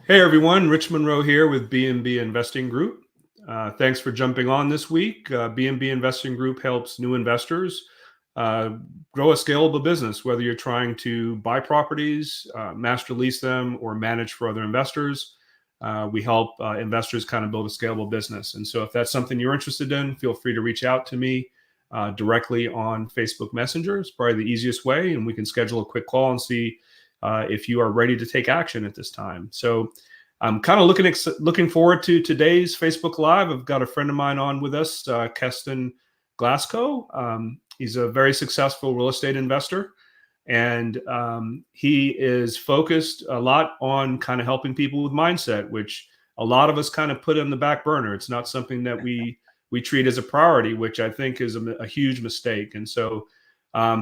Hey everyone, Rich Munroe here with BNB Investing Group. Thanks for jumping on this week. BNB Investing Group helps new investors grow a scalable business, whether you're trying to buy properties, master lease them, or manage for other investors. We help investors kind of build a scalable business. And so if that's something you're interested in, feel free to reach out to me directly on Facebook Messenger. It's probably the easiest way, and we can schedule a quick call and see if you are ready to take action at this time. So I'm kind of looking forward to today's Facebook Live. I've got a friend of mine on with us, Keston Glasgow. He's a very successful real estate investor, and he is focused a lot on kind of helping people with mindset, which a lot of us kind of put on the back burner. It's not something that we treat as a priority, which I think is a huge mistake. And so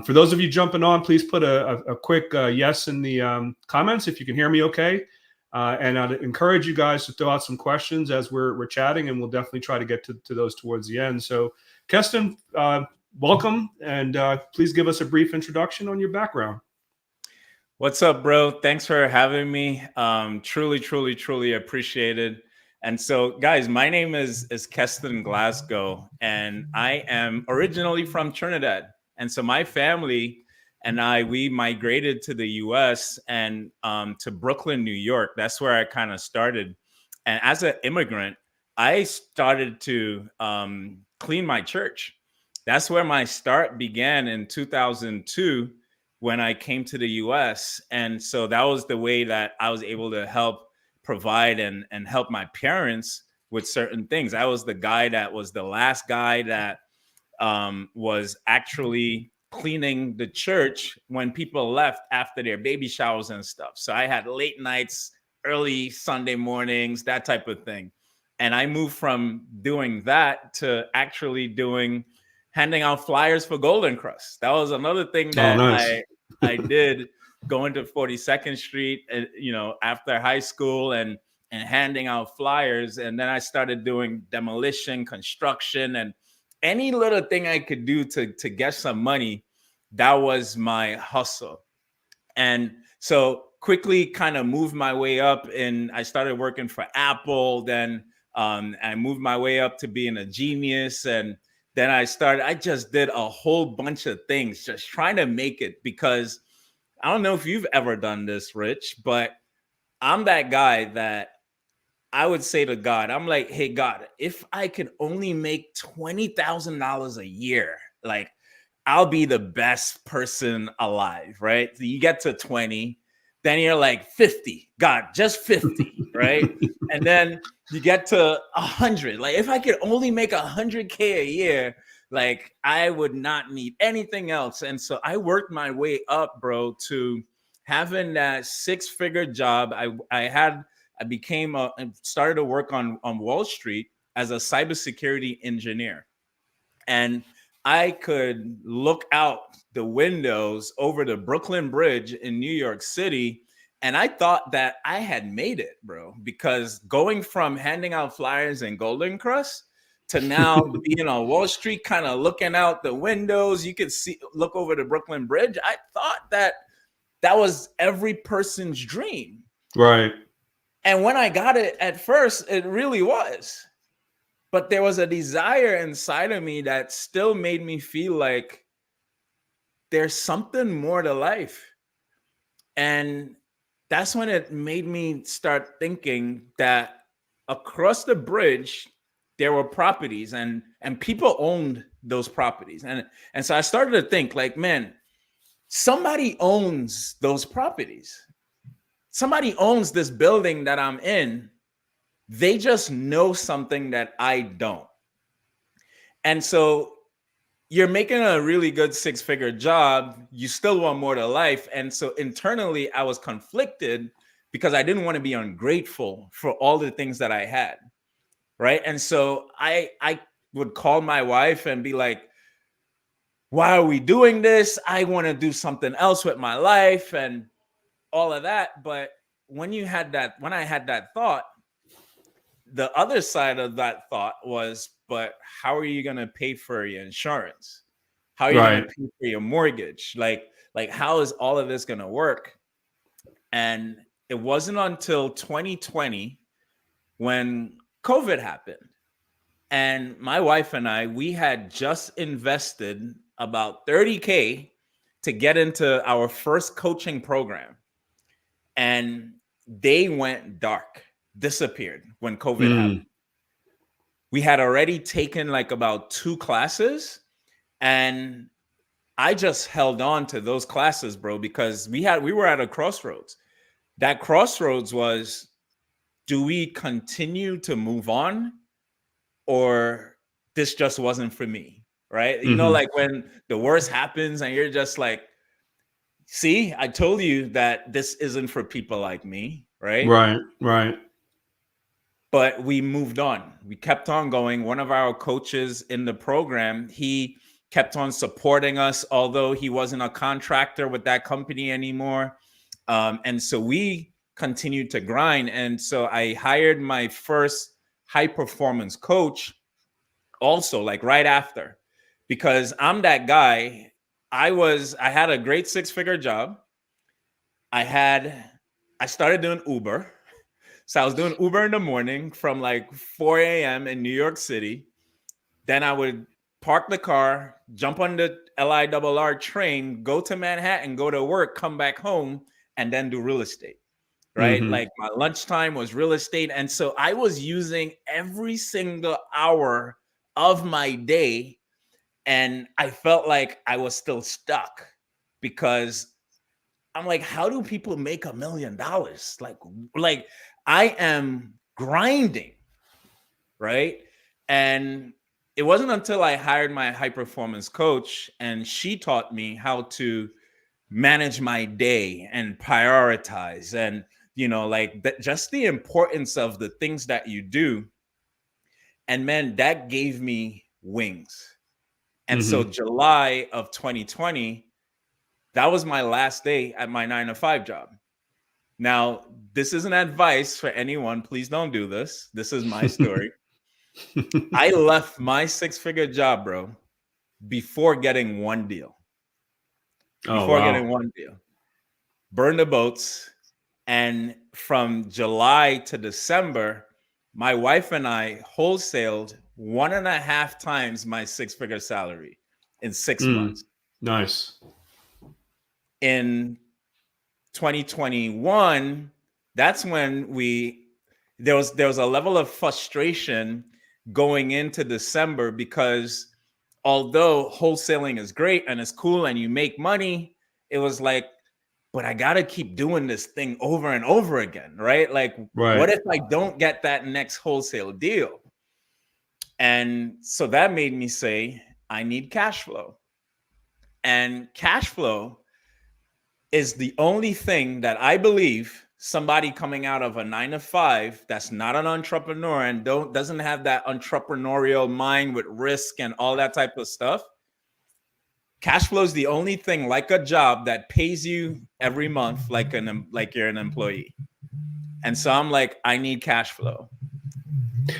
for those of you jumping on, please put a quick yes in the comments if you can hear me okay. And I'd encourage you guys to throw out some questions as we're chatting, and we'll definitely try to get to those towards the end. So Keston, welcome, and please give us a brief introduction on your background. What's up, bro? Thanks for having me. Truly appreciated. And so, guys, my name is Keston Glasgow, and I am originally from Trinidad. And so my family and we migrated to the U.S. and to Brooklyn, New York. That's where I kind of started. And as an immigrant, I started to clean my church. That's where my start began in 2002 when I came to the U.S. And so that was the way that I was able to help provide and help my parents with certain things. I was the guy that was the last guy that was actually cleaning the church when people left after their baby showers and stuff. So I had late nights, early Sunday mornings, that type of thing. And I moved from doing that to actually handing out flyers for Golden Crust. That was another thing that I did, going to 42nd Street, after high school and handing out flyers. And then I started doing demolition, construction, and any little thing I could do to get some money. That was my hustle. And so quickly kind of moved my way up, and I started working for Apple. Then I moved my way up to being a genius. And then I just did a whole bunch of things, just trying to make it, because I don't know if you've ever done this, Rich, but I'm that guy that I would say to God, I'm like, hey, God, if I could only make $20,000 a year, like, I'll be the best person alive, right? So you get to 20, then you're like 50, God, just 50, right? And then you get to 100. Like, if I could only make 100K a year, like, I would not need anything else. And so I worked my way up, bro, to having that 6-figure job. I started to work on Wall Street as a cybersecurity engineer. And I could look out the windows over the Brooklyn Bridge in New York City, and I thought that I had made it, bro, because going from handing out flyers and Golden Crust to now being on Wall Street, kind of looking out the windows, you could look over the Brooklyn Bridge. I thought that was every person's dream. Right. And when I got it at first, it really was. But there was a desire inside of me that still made me feel like there's something more to life. And that's when it made me start thinking that across the bridge, there were properties and people owned those properties. And so I started to think, like, man, somebody owns those properties. Somebody owns this building that I'm in. They just know something that I don't. And so you're making a really good 6-figure job. You still want more to life. And so internally, I was conflicted because I didn't want to be ungrateful for all the things that I had. Right. And so I would call my wife and be like, why are we doing this? I want to do something else with my life and all of that. But when I had that thought, the other side of that thought was, but how are you going to pay for your insurance? How are you going to pay for your mortgage? Like how is all of this going to work? And it wasn't until 2020 when COVID happened. And my wife and I, we had just invested about 30K to get into our first coaching program. And they went dark, disappeared when COVID happened. We had already taken like about 2 classes, and I just held on to those classes, bro, because we were at a crossroads. That crossroads was, do we continue to move on, or this just wasn't for me, right? You know, like when the worst happens and you're just like, see, I told you that this isn't for people like me, right? Right. But we moved on. We kept on going. One of our coaches in the program, he kept on supporting us, although he wasn't a contractor with that company anymore. And so we continued to grind. And so I hired my first high performance coach also, like right after, because I'm that guy. I had a great 6-figure job. I started doing Uber. So I was doing Uber in the morning from like 4 a.m. in New York City. Then I would park the car, jump on the LIRR train, go to Manhattan, go to work, come back home, and then do real estate, right? Like my lunchtime was real estate. And so I was using every single hour of my day. And I felt like I was still stuck because I'm like, how do people make $1 million? Like I am grinding, right? And it wasn't until I hired my high performance coach and she taught me how to manage my day and prioritize and, you know, like just the importance of the things that you do. And man, that gave me wings. And so July of 2020, that was my last day at my 9-to-5 job. Now, this isn't advice for anyone. Please don't do this. This is my story. I left my 6-figure job, bro, before getting one deal. Getting one deal. Burned the boats. And from July to December, my wife and I wholesaled 1.5 times my 6-figure salary in 6 months. Nice. In 2021, that's when there was a level of frustration going into December, because although wholesaling is great and it's cool and you make money, it was like, but I gotta keep doing this thing over and over again, right? Like, what if I don't get that next wholesale deal? And so that made me say, I need cash flow. And cash flow is the only thing that I believe somebody coming out of a 9-to-5 that's not an entrepreneur and doesn't have that entrepreneurial mind with risk and all that type of stuff. Cash flow is the only thing like a job that pays you every month like you're an employee. And so I'm like, I need cash flow.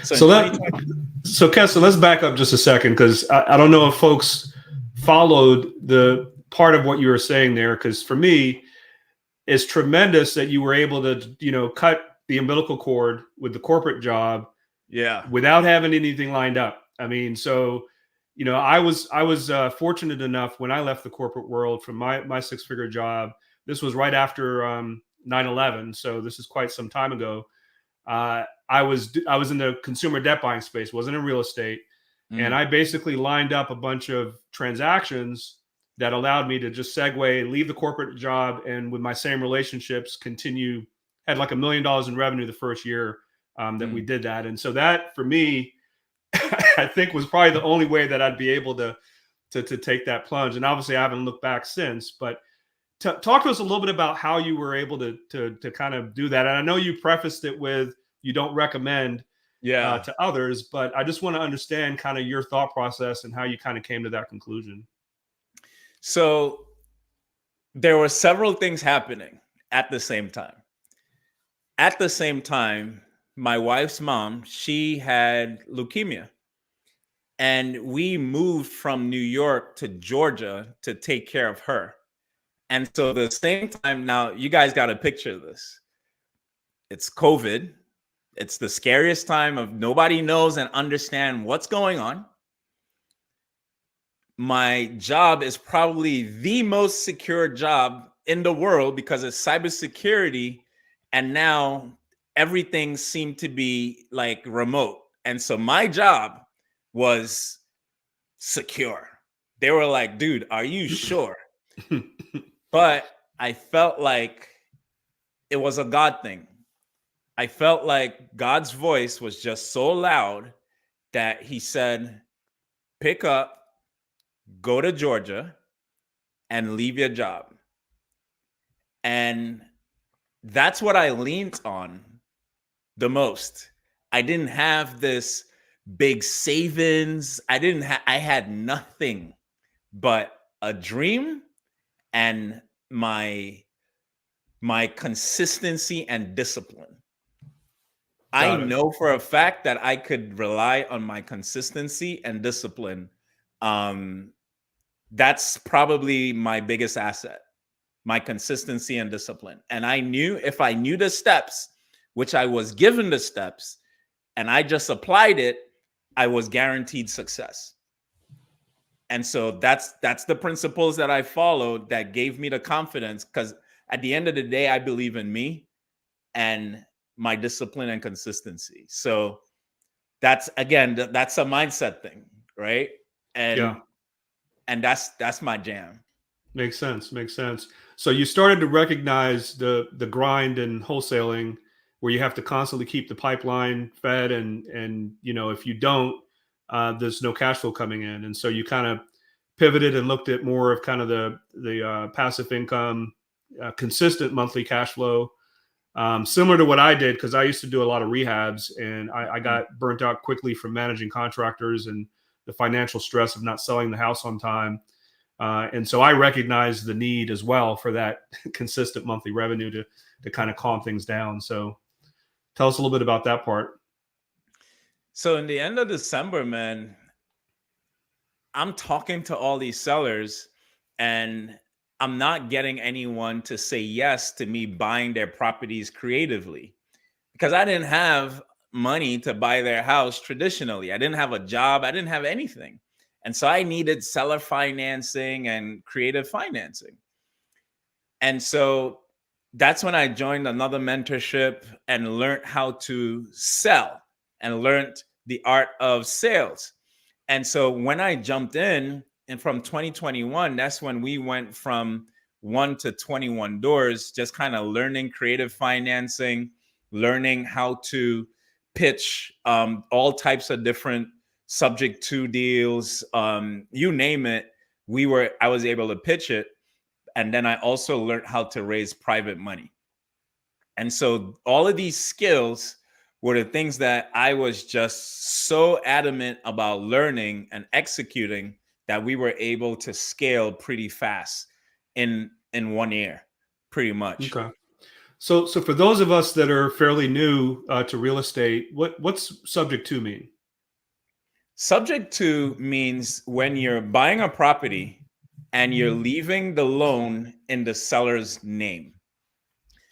So Keston, let's back up just a second, because I don't know if folks followed the part of what you were saying there, because for me, it's tremendous that you were able to, you know, cut the umbilical cord with the corporate job, without having anything lined up. I mean, so, you know, I was fortunate enough when I left the corporate world from my 6-figure job. This was right after 9/11, so this is quite some time ago. I was in the consumer debt buying space, wasn't in real estate, and I basically lined up a bunch of transactions that allowed me to just segue, leave the corporate job, and with my same relationships, had like $1 million in revenue the first year that we did that. And so that, for me, I think was probably the only way that I'd be able to take that plunge. And obviously I haven't looked back since, but talk to us a little bit about how you were able to kind of do that. And I know you prefaced it with, you don't recommend to others, but I just want to understand kind of your thought process and how you kind of came to that conclusion. So there were several things happening at the same time. At the same time, my wife's mom, she had leukemia. And we moved from New York to Georgia to take care of her. And so the same time, now you guys got to picture this. It's COVID. It's the scariest time of nobody knows and understand what's going on. My job is probably the most secure job in the world because it's cybersecurity. And now everything seemed to be like remote. And so my job was secure. They were like, dude, are you sure? But I felt like it was a God thing. I felt like God's voice was just so loud that he said, pick up, go to Georgia, and leave your job. And that's what I leaned on the most. I didn't have this big savings. I had nothing but a dream and my consistency and discipline. I know for a fact that I could rely on my consistency and discipline. That's probably my biggest asset, my consistency and discipline. And I knew if I knew the steps, which I was given the steps, and I just applied it, I was guaranteed success. And so that's the principles that I followed that gave me the confidence, because at the end of the day, I believe in me and my discipline and consistency. So that's, again, that's a mindset thing, right? And that's my jam. Makes sense. Makes sense. So you started to recognize the grind in wholesaling, where you have to constantly keep the pipeline fed, and if you don't, there's no cash flow coming in, and so you kind of pivoted and looked at more of kind of the passive income, consistent monthly cash flow, similar to what I did, because I used to do a lot of rehabs, and I got burnt out quickly from managing contractors and the financial stress of not selling the house on time. And so I recognize the need as well for that consistent monthly revenue to kind of calm things down. So tell us a little bit about that part. So in the end of December, man, I'm talking to all these sellers and I'm not getting anyone to say yes to me buying their properties creatively, because I didn't have money to buy their house traditionally. I didn't have a job. I didn't have anything. And so I needed seller financing and creative financing. And so that's when I joined another mentorship and learned how to sell and learned the art of sales. And so when I jumped in, and from 2021, that's when we went from 1 to 21 doors, just kind of learning creative financing, learning how to pitch all types of different subject to deals, you name it. I was able to pitch it. And then I also learned how to raise private money. And so all of these skills were the things that I was just so adamant about learning and executing that we were able to scale pretty fast in 1 year, pretty much. Okay. So for those of us that are fairly new to real estate, what's subject to mean? Subject to means when you're buying a property and you're leaving the loan in the seller's name.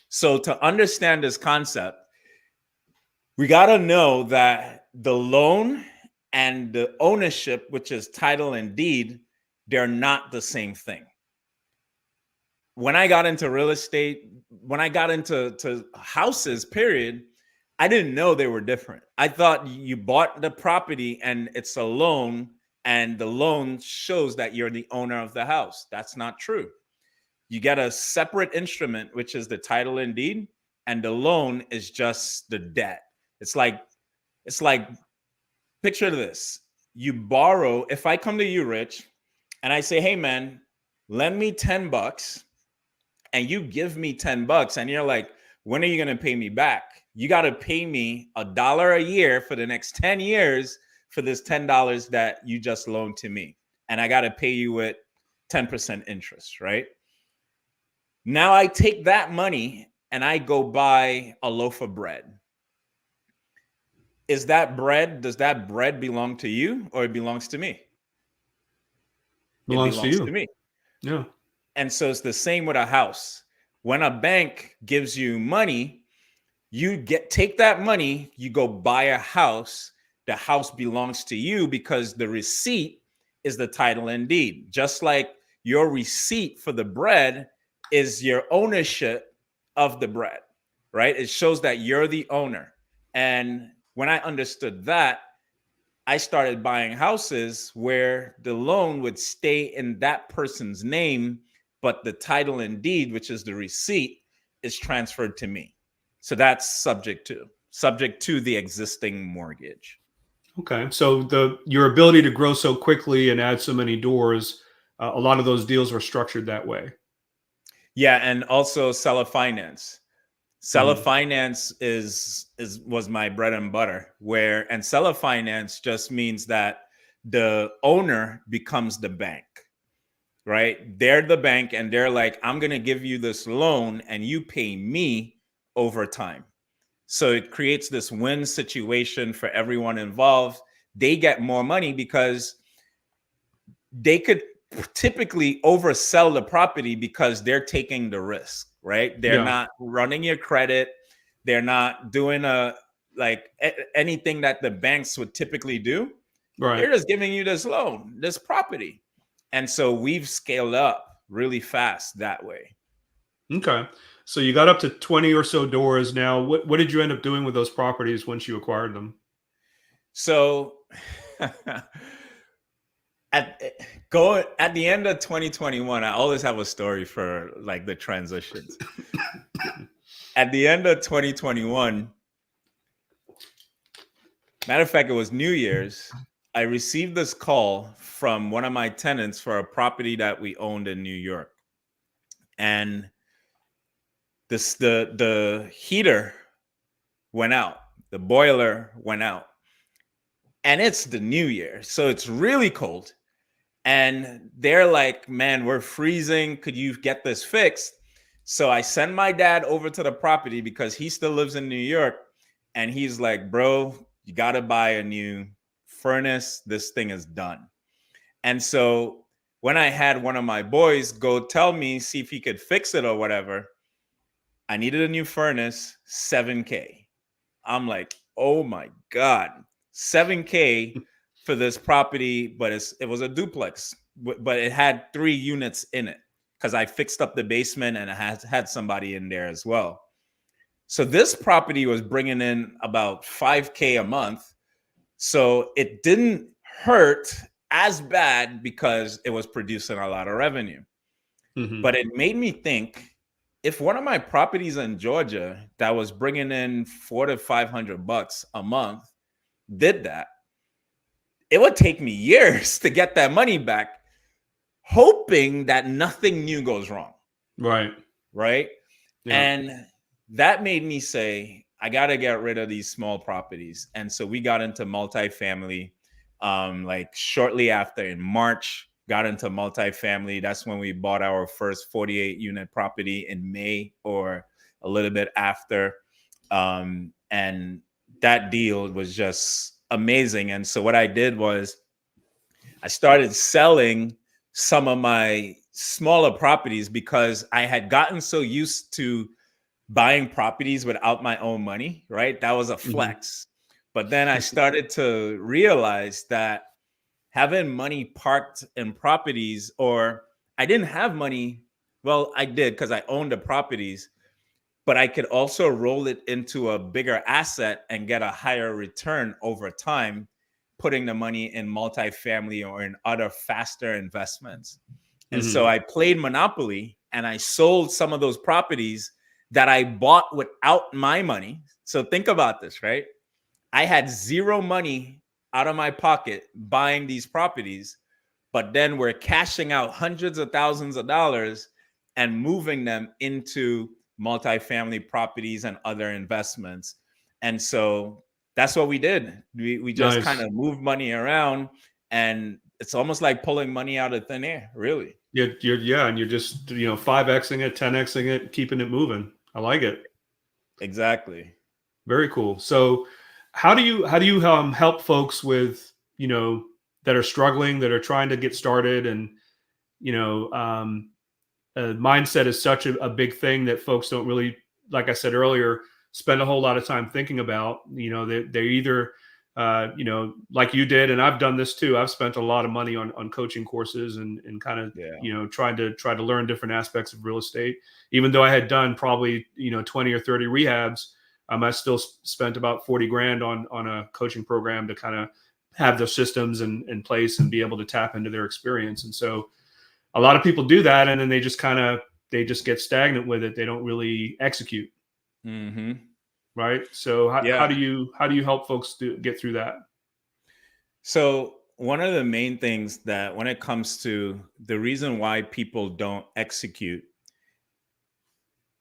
So to understand this concept, we got to know that the loan and the ownership, which is title and deed, they're not the same thing. When I got into real estate, when I got into houses, period, I didn't know they were different. I thought you bought the property and it's a loan, and the loan shows that you're the owner of the house. That's not true. You get a separate instrument, which is the title and deed, and the loan is just the debt. It's like picture this. You borrow, if I come to you, Rich, and I say, hey man, lend me $10, and you give me $10, and you're like, when are you going to pay me back? You got to pay me $1 a year for the next 10 years for this $10 that you just loaned to me. And I got to pay you with 10% interest, right? Now I take that money and I go buy a loaf of bread. Does that bread belong to you, or it belongs to me? Belongs it belongs to you. to me. Yeah. And so it's the same with a house. When a bank gives you money, You take that money, you go buy a house. The house belongs to you because the receipt is the title and deed. Just like your receipt for the bread is your ownership of the bread, right? It shows that you're the owner. And when I understood that, I started buying houses where the loan would stay in that person's name, but the title and deed, which is the receipt, is transferred to me. So that's subject to the existing mortgage. Okay. So your ability to grow so quickly and add so many doors, a lot of those deals were structured that way. Yeah, and also seller finance. Seller Mhm. finance was my bread and butter. And seller finance just means that the owner becomes the bank, right? They're the bank and they're like, I'm going to give you this loan and you pay me over time. So it creates this win situation for everyone involved. They get more money because they could typically oversell the property because they're taking the risk, right? They're Yeah. not running your credit. They're not doing anything that the banks would typically do. Right. They're just giving you this loan, this property. And so we've scaled up really fast that way. Okay. So you got up to 20 or so doors now. What did you end up doing with those properties once you acquired them? So at the end of 2021, I always have a story for like the transitions. At the end of 2021, matter of fact, it was New Year's. I received this call from one of my tenants for a property that we owned in New York. And the heater went out, the boiler went out. And it's the New Year, so it's really cold. And they're like, man, we're freezing. Could you get this fixed? So I send my dad over to the property because he still lives in New York. And he's like, bro, you got to buy a new furnace. This thing is done. And so when I had one of my boys go tell me, see if he could fix it or whatever, I needed a new furnace, $7K. I'm like, oh my God, $7K for this property, but it was a duplex, but it had 3 units in it because I fixed up the basement and I had somebody in there as well. So this property was bringing in about $5K a month. So it didn't hurt as bad because it was producing a lot of revenue. Mhm. But it made me think, if one of my properties in Georgia that was bringing in $400 to $500 a month did that, it would take me years to get that money back, hoping that nothing new goes wrong. Right. Right. Yeah. And that made me say, I got to get rid of these small properties. And so we got into multifamily, like shortly after in March, got into multifamily. That's when we bought our first 48 unit property in May or a little bit after. And that deal was just amazing. And so what I did was I started selling some of my smaller properties because I had gotten so used to buying properties without my own money, right? That was a Mhm. flex. But then I started to realize that having money parked in properties, or I didn't have money. Well, I did because I owned the properties, but I could also roll it into a bigger asset and get a higher return over time, putting the money in multifamily or in other faster investments. And so Mhm. I played Monopoly and I sold some of those properties that I bought without my money. So think about this, right? I had zero money out of my pocket buying these properties, but then we're cashing out hundreds of thousands of dollars and moving them into multifamily properties and other investments. And so that's what we did. We just kind Nice. of moved money around, and it's almost like pulling money out of thin air, really. Yeah, and you're just 5xing it, 10xing it, keeping it moving. I like it. Exactly. Very cool. So, how do you help folks with that are struggling, that are trying to get started, and you know mindset is such a big thing that folks don't really, like I said earlier, spend a whole lot of time thinking about. They're either like you did, and I've done this too. I've spent a lot of money on coaching courses and kind of trying to learn different aspects of real estate. Even though I had done probably 20 or 30 rehabs, I still spent about 40 grand on a coaching program to kind of have the systems in place and be able to tap into their experience. And so a lot of people do that, and then they just get stagnant with it. They don't really execute. Mm-hmm. Right. So how do you help folks get through that? So one of the main things that when it comes to the reason why people don't execute,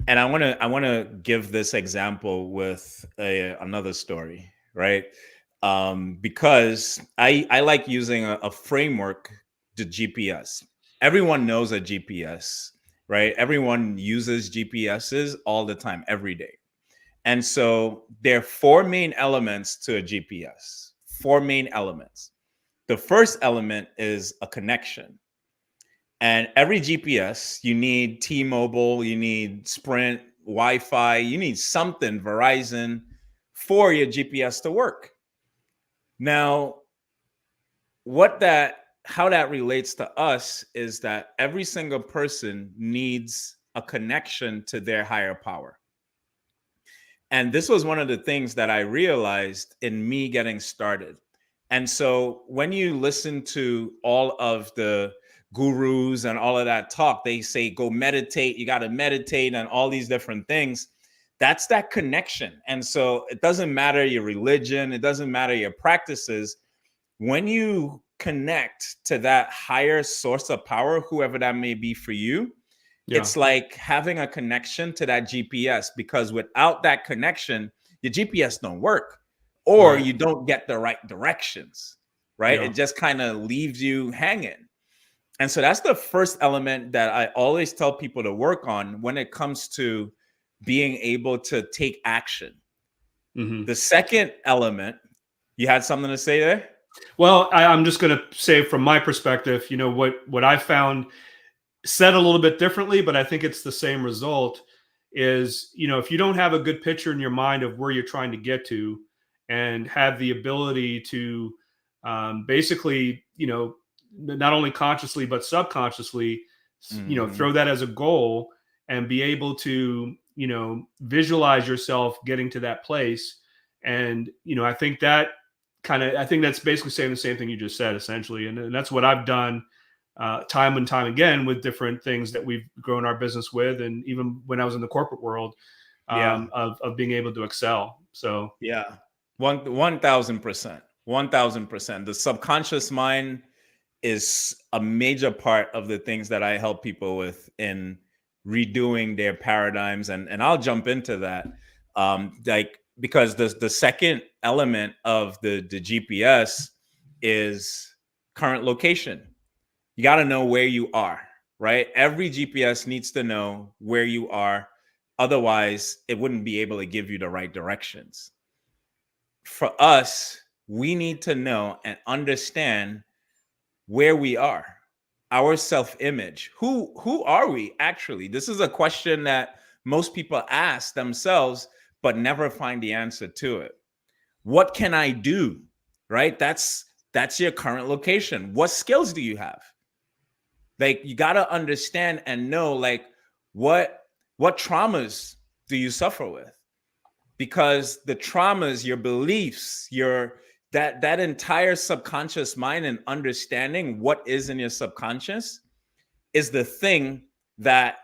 and I want to give this example with another story, right? Because I like using a framework, the GPS. Everyone knows a GPS, right? Everyone uses GPSs all the time, every day. And so there are four main elements to a GPS, four main elements. The first element is a connection. And every GPS, you need T-Mobile, you need Sprint, Wi-Fi, you need something, Verizon, for your GPS to work. Now, how that relates to us is that every single person needs a connection to their higher power. And this was one of the things that I realized in me getting started. And so when you listen to all of the gurus and all of that talk, they say, go meditate, you got to meditate and all these different things. That's that connection. And so it doesn't matter your religion, it doesn't matter your practices. When you connect to that higher source of power, whoever that may be for you, it's like having a connection to that GPS, because without that connection, your GPS don't work, or you don't get the right directions, right? It just kind of leaves you hanging. And so that's the first element that I always tell people to work on when it comes to being able to take action. Mm-hmm. The second element, you had something to say there? Well, I'm just going to say from my perspective, what I found said a little bit differently, but I think it's the same result is, if you don't have a good picture in your mind of where you're trying to get to and have the ability to basically, not only consciously, but subconsciously, throw that as a goal and be able to, visualize yourself getting to that place. And, I think that's basically saying the same thing you just said, essentially. And that's what I've done time and time again with different things that we've grown our business with, and even when I was in the corporate world, of being able to excel. So 1,000%, 1,000%. The subconscious mind is a major part of the things that I help people with in redoing their paradigms, and I'll jump into that, because the second element of the GPS is current location. You got to know where you are, right? Every GPS needs to know where you are. Otherwise, it wouldn't be able to give you the right directions. For us, we need to know and understand where we are, our self-image. Who are we actually? This is a question that most people ask themselves, but never find the answer to it. What can I do, right? That's your current location. What skills do you have? Like, you got to understand and know, like, what traumas do you suffer with? Because the traumas, your beliefs, that entire subconscious mind, and understanding what is in your subconscious is the thing that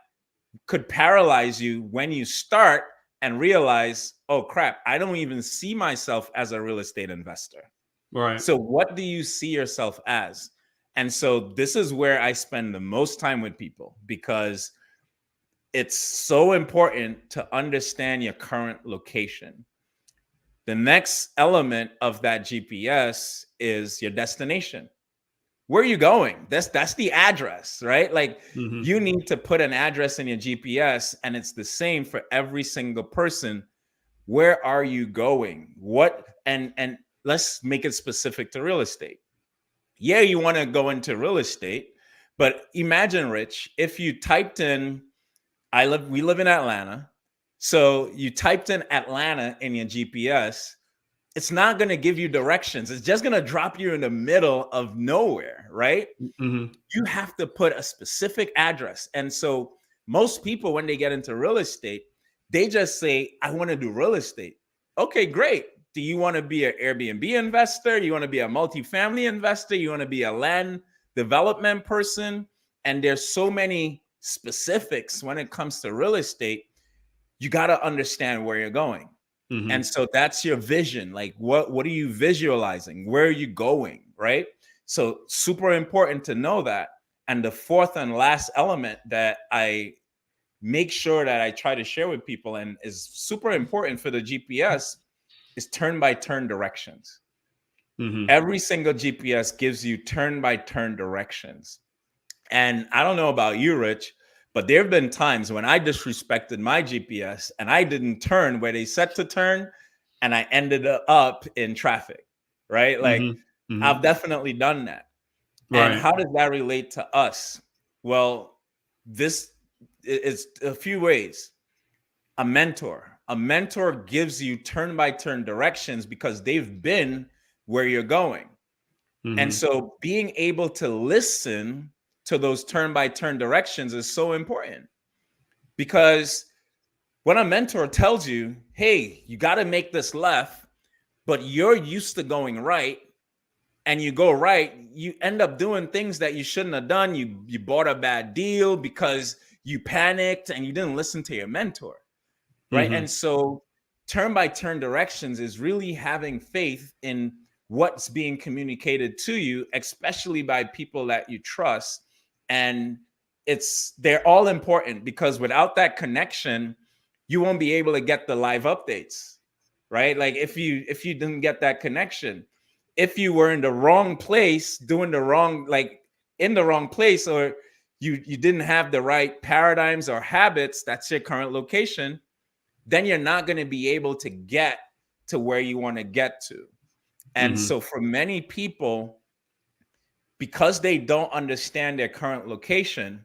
could paralyze you when you start and realize, oh crap, I don't even see myself as a real estate investor. Right. So what do you see yourself as? And so this is where I spend the most time with people, because it's so important to understand your current location. The next element of that GPS is your destination. Where are you going? That's the address, right? Like, you need to put an address in your GPS, and it's the same for every single person. Where are you going? And let's make it specific to real estate. Yeah, you want to go into real estate, but imagine, Rich, if you typed in, we live in Atlanta, So you typed in Atlanta in your GPS, it's not going to give you directions. It's just going to drop you in the middle of nowhere, right? Mm-hmm. You have to put a specific address. And so most people, when they get into real estate, they just say, I want to do real estate. Okay, great. Do you want to be an Airbnb investor? You want to be a multifamily investor? You want to be a land development person? And there's so many specifics when it comes to real estate. You got to understand where you're going. Mm-hmm. And so that's your vision. Like, what are you visualizing? Where are you going? Right. So super important to know that. And the fourth and last element that I make sure that I try to share with people and is super important for the GPS is turn-by-turn directions. Mm-hmm. Every single GPS gives you turn-by-turn directions. And I don't know about you, Rich, but there have been times when I disrespected my GPS and I didn't turn where they said to turn, and I ended up in traffic, right? Like, Mm-hmm. Mm-hmm. I've definitely done that. Right. And how does that relate to us? Well, this is a few ways. A mentor gives you turn-by-turn directions because they've been where you're going. Mm-hmm. And so being able to listen to those turn-by-turn directions is so important, because when a mentor tells you, hey, you got to make this left, but you're used to going right, and you go right, you end up doing things that you shouldn't have done. You bought a bad deal because you panicked and you didn't listen to your mentor, right? Mm-hmm. And so turn-by-turn directions is really having faith in what's being communicated to you, especially by people that you trust. And they're all important, because without that connection, you won't be able to get the live updates, right? Like if you didn't get that connection, if you were in the wrong place, doing the wrong, like in the wrong place, or you didn't have the right paradigms or habits, that's your current location, then you're not going to be able to get to where you want to get to. And Mm-hmm. so for many people, because they don't understand their current location,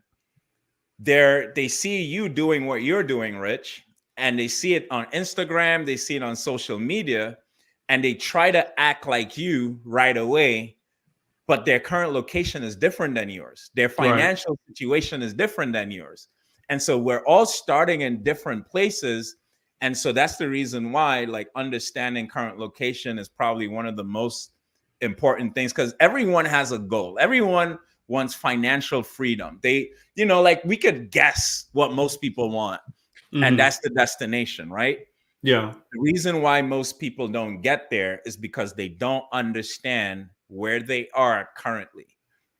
they see you doing what you're doing, Rich, and they see it on Instagram, they see it on social media, and they try to act like you right away, but their current location is different than yours. Their financial situation is different than yours. And so we're all starting in different places. And so that's the reason why, like, understanding current location is probably one of the most important things, because everyone has a goal. Everyone wants financial freedom. Like, we could guess what most people want, Mm-hmm. and that's the destination, right? Yeah. The reason why most people don't get there is because they don't understand where they are currently.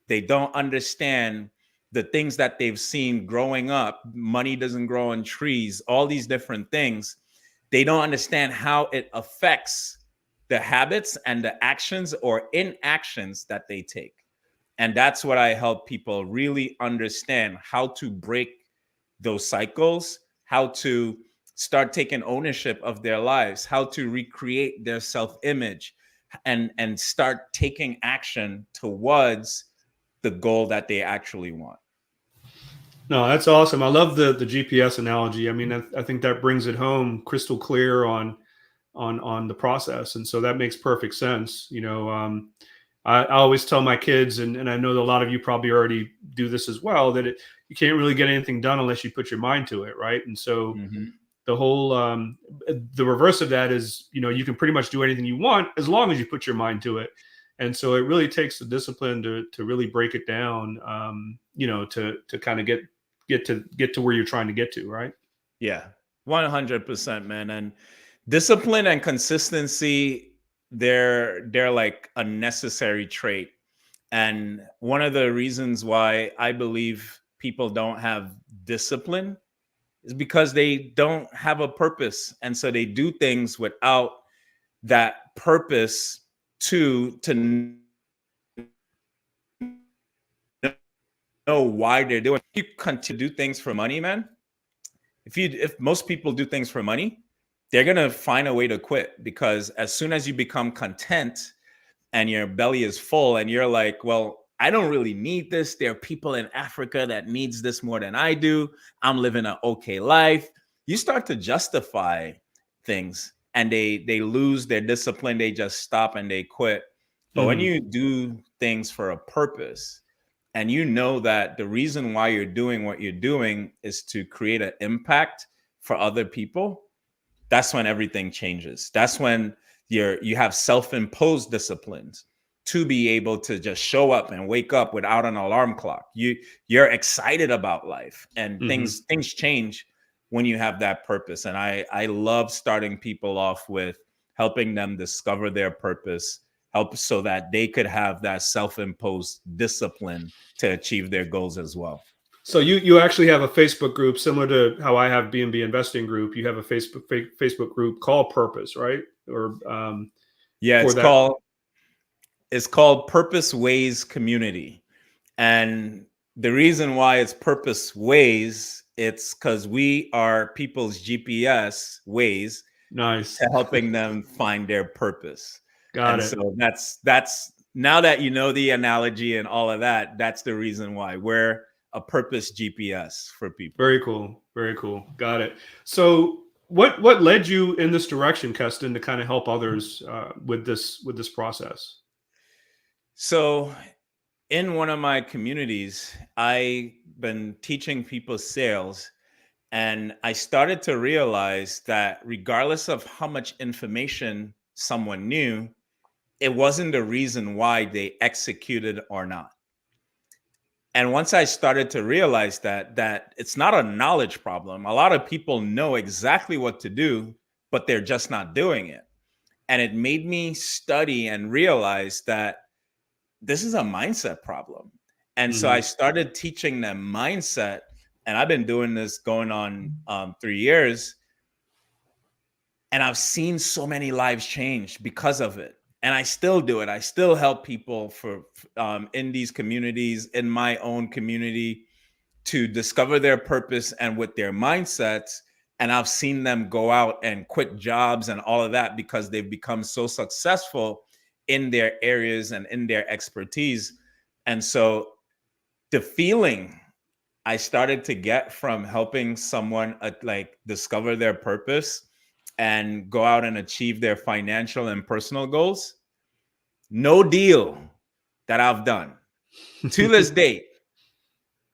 They don't understand the things that they've seen growing up. Money doesn't grow on trees, all these different things. They don't understand how it affects the habits and the actions or inactions that they take. And that's what I help people really understand: how to break those cycles, how to start taking ownership of their lives, how to recreate their self-image, and start taking action towards the goal that they actually want. No, that's awesome. I love the GPS analogy. I mean, I think that brings it home crystal clear on the process, and so that makes perfect sense. I always tell my kids, and I know that a lot of you probably already do this as well, that you can't really get anything done unless you put your mind to it, right? And so the whole the reverse of that is, you can pretty much do anything you want as long as you put your mind to it. And so it really takes the discipline to really break it down, to kind of get to where you're trying to get to, right? Yeah, 100%, man. And discipline and consistency, they're like a necessary trait. And one of the reasons why I believe people don't have discipline is because they don't have a purpose. And so they do things without that purpose to know why they're doing it. You continue to do things for money, man. If most people do things for money, they're gonna find a way to quit, because as soon as you become content and your belly is full and you're like, well, I don't really need this. There are people in Africa that needs this more than I do. I'm living an okay life. you start to justify things, and they lose their discipline. They just stop and they quit. But when you do things for a purpose, and you know that the reason why you're doing what you're doing is to create an impact for other people, that's when everything changes. That's when you have self-imposed disciplines to be able to just show up and wake up without an alarm clock. You're excited about life, and things change when you have that purpose. And I love starting people off with helping them discover their purpose, help so that they could have that self-imposed discipline to achieve their goals as well. So you actually have a Facebook group similar to how I have BNB Investing Group. You have a Facebook group called Purpose, right? Or yeah, it's called Purpose Ways Community. And the reason why it's Purpose Ways, it's because we are people's GPS ways to helping them find their purpose. Got it. So that's now that you know the analogy and all of that, that's the reason why we're a purpose GPS for people. Very cool. Very cool. Got it. So what led you in this direction, Keston, to kind of help others with this process? So in one of my communities, I've been teaching people sales, and I started to realize that regardless of how much information someone knew, it wasn't the reason why they executed or not. And once I started to realize that it's not a knowledge problem. A lot of people know exactly what to do, but they're just not doing it. And it made me study and realize that this is a mindset problem. And so I started teaching them mindset, and I've been doing this going on 3 years. And I've seen so many lives change because of it. And I still do it. I still help people in these communities, in my own community, to discover their purpose and with their mindsets. And I've seen them go out and quit jobs and all of that because they've become so successful in their areas and in their expertise. And so the feeling I started to get from helping someone discover their purpose and go out and achieve their financial and personal goals, no deal that I've done to this date,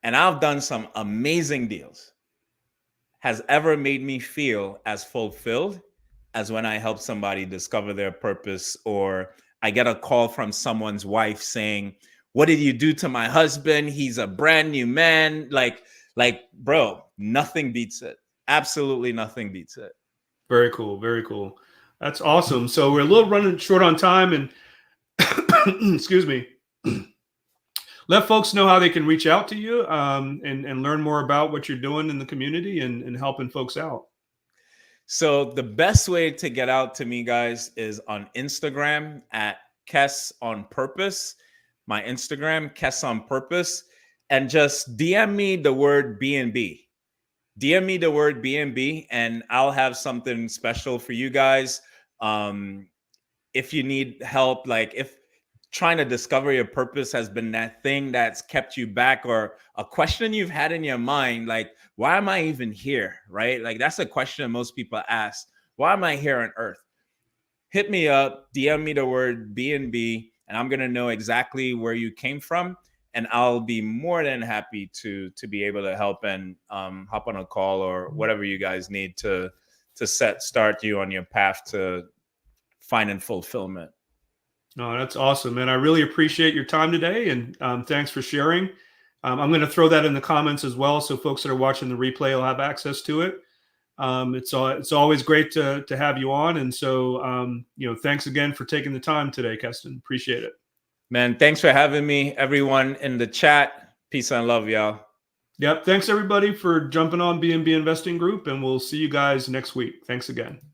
and I've done some amazing deals, has ever made me feel as fulfilled as when I help somebody discover their purpose, or I get a call from someone's wife saying, "What did you do to my husband? He's a brand new man." Like, bro, nothing beats it. Absolutely nothing beats it. Very cool. Very cool. That's awesome. So we're a little running short on time, and excuse me. Let folks know how they can reach out to you and learn more about what you're doing in the community and helping folks out. So the best way to get out to me, guys, is on Instagram at Kes on Purpose. My Instagram, Kes on Purpose, and just DM me the word BNB. DM me the word BNB, and I'll have something special for you guys. If you need help, like if trying to discover your purpose has been that thing that's kept you back, or a question you've had in your mind, like, why am I even here? Right? Like, that's a question most people ask. Why am I here on earth? Hit me up, DM me the word BNB, and I'm going to know exactly where you came from. And I'll be more than happy to be able to help and hop on a call or whatever you guys need to start you on your path to finding fulfillment. No, that's awesome, man. I really appreciate your time today, and thanks for sharing. I'm going to throw that in the comments as well, so folks that are watching the replay will have access to it. It's always great to have you on, and so thanks again for taking the time today, Keston. Appreciate it. Man, thanks for having me. Everyone in the chat, peace and love, y'all. Yep. Thanks everybody for jumping on BNB Investing Group, and we'll see you guys next week. Thanks again.